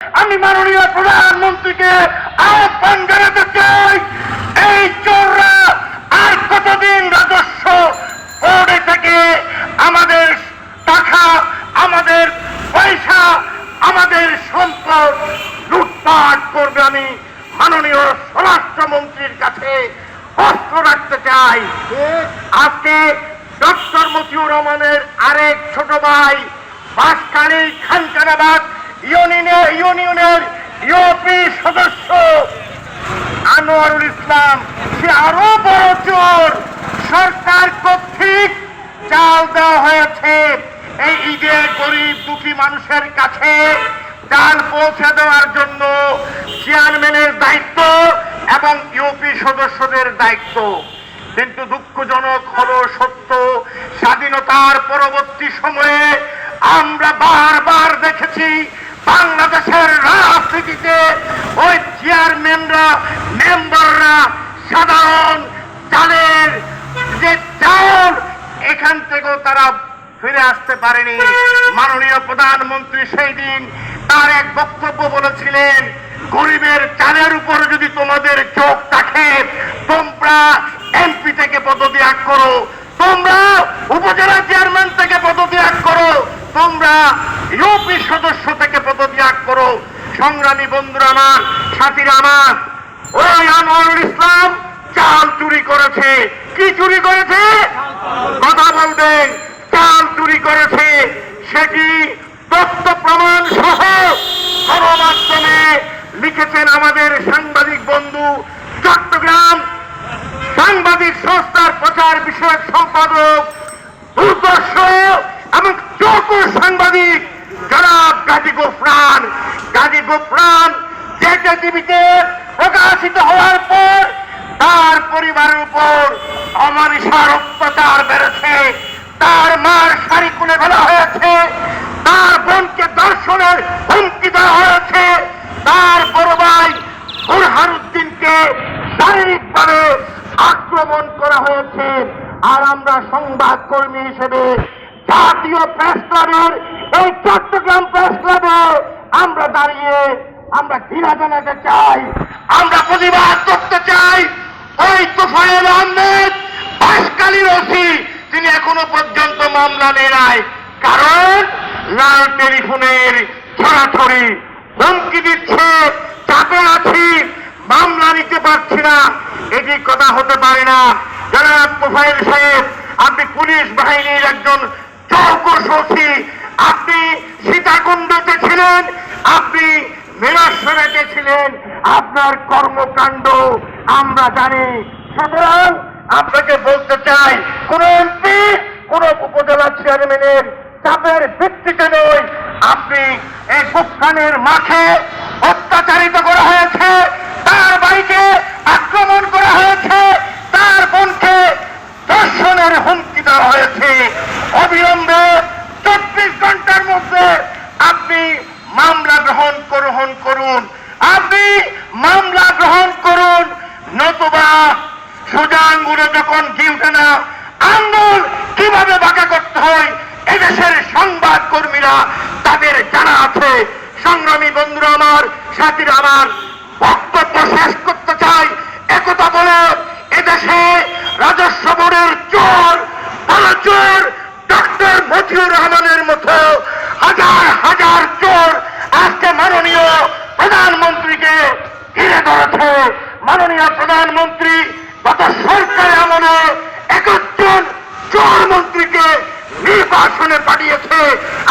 আমি মাননীয় প্রধানমন্ত্রীকে আহ্বান জানাতে চাই, এই চোররা আর কতদিন রাজস্ব বোর্ডে থেকে আমাদের টাকা, আমাদের পয়সা, আমাদের সম্পদ লুটপাট করবে। আমি মাননীয় স্বরাষ্ট্রমন্ত্রীর কাছে প্রশ্ন রাখতে চাই। আজকে ডক্টর মতিউর রহমানের আরেক ছোট ভাই বাঁশখালী খানকানাবাদ ইউনিয়নের ইউপি সদস্য আনোয়ারুল ইসলাম, সে আরো বড় চোর। সরকার কর্তৃক চাল দেওয়া হয়েছে এই ঈদে গরিব দুঃখী মানুষের কাছে চাল পৌঁছে দেওয়ার জন্য চেয়ারম্যানের দায়িত্ব এবং ইউপি সদস্যদের দায়িত্ব। কিন্তু দুঃখজনক হলো সত্য, স্বাধীনতার পরবর্তী সময়ে আমরা বারবার দেখেছি বাংলাদেশের রাজনীতিতে ওই চেয়ারম্যানরা, মেম্বাররা সাধারণ চালের যে চাল এখান থেকেও তারা ফিরে আসতে পারেনি। মাননীয় প্রধানমন্ত্রী সেই দিন তার এক বক্তব্য বলেছিলেন, গরিবের চালের উপর যদি তোমাদের চোখ থাকে তোমরা এমপি থেকে পদত্যাগ করো, তোমরা উপজেলা চেয়ারম্যান থেকে পদত্যাগ করো, তোমরা ইউপি সদস্য থেকে পদত্যাগ করো। সংগ্রামী বন্ধুরা আমার, সাথীরা আমার, ওই আনোয়ারুল ইসলাম চাল চুরি করেছে। কি চুরি করেছে? কথা বলবেন। চাল চুরি করেছে, সেটি তথ্য প্রমাণ সহ গণমাধ্যমে লিখেছেন আমাদের সাংবাদিক বন্ধু, চট্টগ্রাম সাংবাদিক সংস্থার প্রচার বিষয়ক সম্পাদক দুর্দর্শ এবং চৌকুর সাংবাদিক জনাব গাজী গোফরান। গাজী গোফরান জেকে টিভিতে প্রকাশিত হওয়ার পর তার পরিবারের উপর অমানুষের অত্যাচার বেড়েছে। তার মার শাড়ি খুলে ফেলা হয়েছে, তার বোনকে ধর্ষণের হুমকি দেওয়া হয়েছে, তার বড় ভাই বুরহানুদ্দিনকে শারীরিকভাবে আক্রমণ করা হয়েছে। আর আমরা সংবাদ কর্মী হিসেবে জাতীয় প্রেস ক্লাবের এই চট্টগ্রাম প্রেস ক্লাবে আমরা দাঁড়িয়ে আমরা ঘৃণা জানাতে চাই, আমরা প্রতিবাদ করতে চাই। ওই তোফায়েল আহমেদ বাঁশখালীর ওসি, তিনি এখনো পর্যন্ত মামলা নেয় নাই, কারণ লাল টেলিফোনের ছড়াছড়ি হুমকি দিচ্ছে, চাপে আছি, মামলা নিতে পারছি না। এটি কথা হতে পারে না। জনাব তোফায়েল সাহেব, আপনি পুলিশ বাহিনীর একজন চৌকস ওসি, আপনি সীতাকুণ্ডতে ছিলেন, আপনি মিরাসরাতে ছিলেন, আপনার কর্মকাণ্ড আমরা জানি। সুতরাং আপনাকে বলতে চাই, কোন এমপি, কোন উপজেলা চেয়ারম্যানের চাপের ভিত্তিতে নয়, আপনি এই গুফখানের মাঠে অত্যাচারিত করা হয়েছে, তার বাড়িতে আক্রমণ করা হয়েছে, তার বোনকে ধর্ষণের হুমকি দেওয়া হয়েছে। অবিলম্বে 24 ঘন্টার মধ্যে আপনি মামলা গ্রহণ করুন, আপনি মামলা গ্রহণ করুন, নতুবা সোজা আঙ্গুলে যখন ঘি উঠে না, আঙ্গুল কিভাবে বাঁকা করতে হয় এদেশের সংবাদ কর্মীরা তাদের জানা আছে। সংগ্রামী বন্ধুরা আমার, সাথীরা আমার, বক্তব্য শেষ করতে চাই একথা বলে, এদেশে রাজস্ব বোর্ডের চোর, বড় চোর ডক্টর মতিউর রহমানের মতো হাজার হাজার চোর আজকে মাননীয় প্রধানমন্ত্রীকে ঘিরে ধরেছে। মাননীয় প্রধানমন্ত্রী গত সরকার আমলে 21 জন চোর মন্ত্রীকে নির্বাসনে পাঠিয়েছে।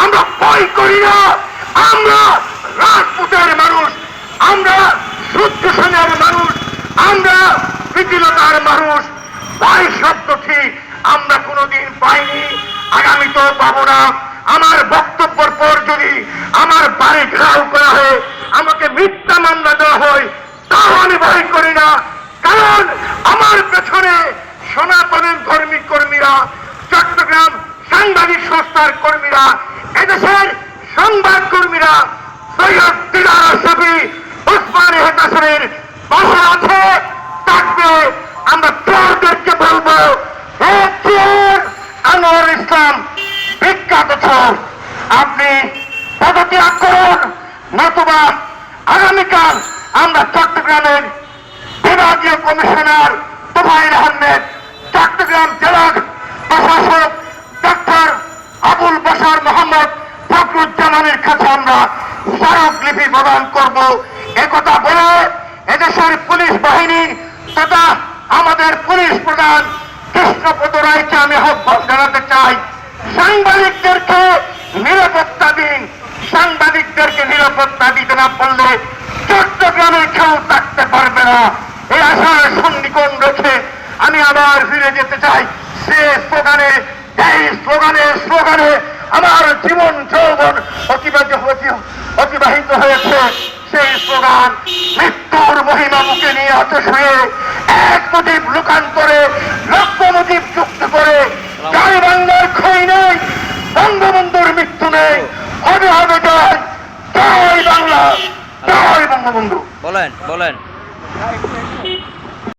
আমরা ভয় করি না, আমরা রাজপুতের মানুষ, আমরা সূর্য সেনের মানুষ, আমরা প্রীতিলতার মানুষ। ভয় শব্দটি আমরা কোনোদিন পাইনি, আগামীতেও পাবো না। আমার বক্তব্যের পর যদি আমার বাড়ি ঘেরাও করা হয়, আমাকে মিথ্যা মামলা দেওয়া হয়, তাও আমি ভয় করি না, কারণ আমার পেছনে সনাতনের কর্মীরা, চট্টগ্রাম সাংবাদিক সংস্থার কর্মীরা, এদেশের সংবাদ কর্মীরা, সৈয়দ দিদার শফি, ওসমান হেতাসের বাসা আছে, থাকবে। আমরা চোরদেরকে বলবো, হে চোর আনোয়ারুল ইসলাম, বিখ্যাত চোর, আপনি পদত্যাগ করুন, নতুবা আগামীকাল আমরা চট্টগ্রামের বিভাগীয় কমিশনার তোফায়েল আহমেদ, চট্টগ্রাম জেলা প্রশাসক ডক্টর আবুল বাশার মোহাম্মদ ফখরুজ্জামানের কাছে আমরা স্মারকলিপি প্রদান করব। একথা বলে এদেশের পুলিশ বাহিনী তথা আমাদের পুলিশ প্রধান কৃষ্ণপদ রায়কে আমি আহ্বান জানাতে চাই, সাংবাদিকদেরকে নিরাপত্তা দিন। সাংবাদিকদেরকে নিরাপত্তা দিতে না পারলে চট্টগ্রামে কেউ থাকতে পারবে না। এই আশার সন্নিকোণ রেখে আমি আবার ফিরে যেতে চাই সে স্লোগানে, এই স্লোগানে আমার জীবন যৌবন অতিবাহিত হয়েছে। সেই স্লোগান মৃত্যুর মহিমা মুখে নিয়ে হতাশ হয়ে এক মুজিব লোকান্তরে লক্ষ মুজিব যুক্ত করে জয় বাংলার ক্ষয় নেই, বঙ্গবন্ধুর মৃত্যু নেই, হবে হবে জয়, জয় বাংলা, জয় বঙ্গবন্ধু। বলেন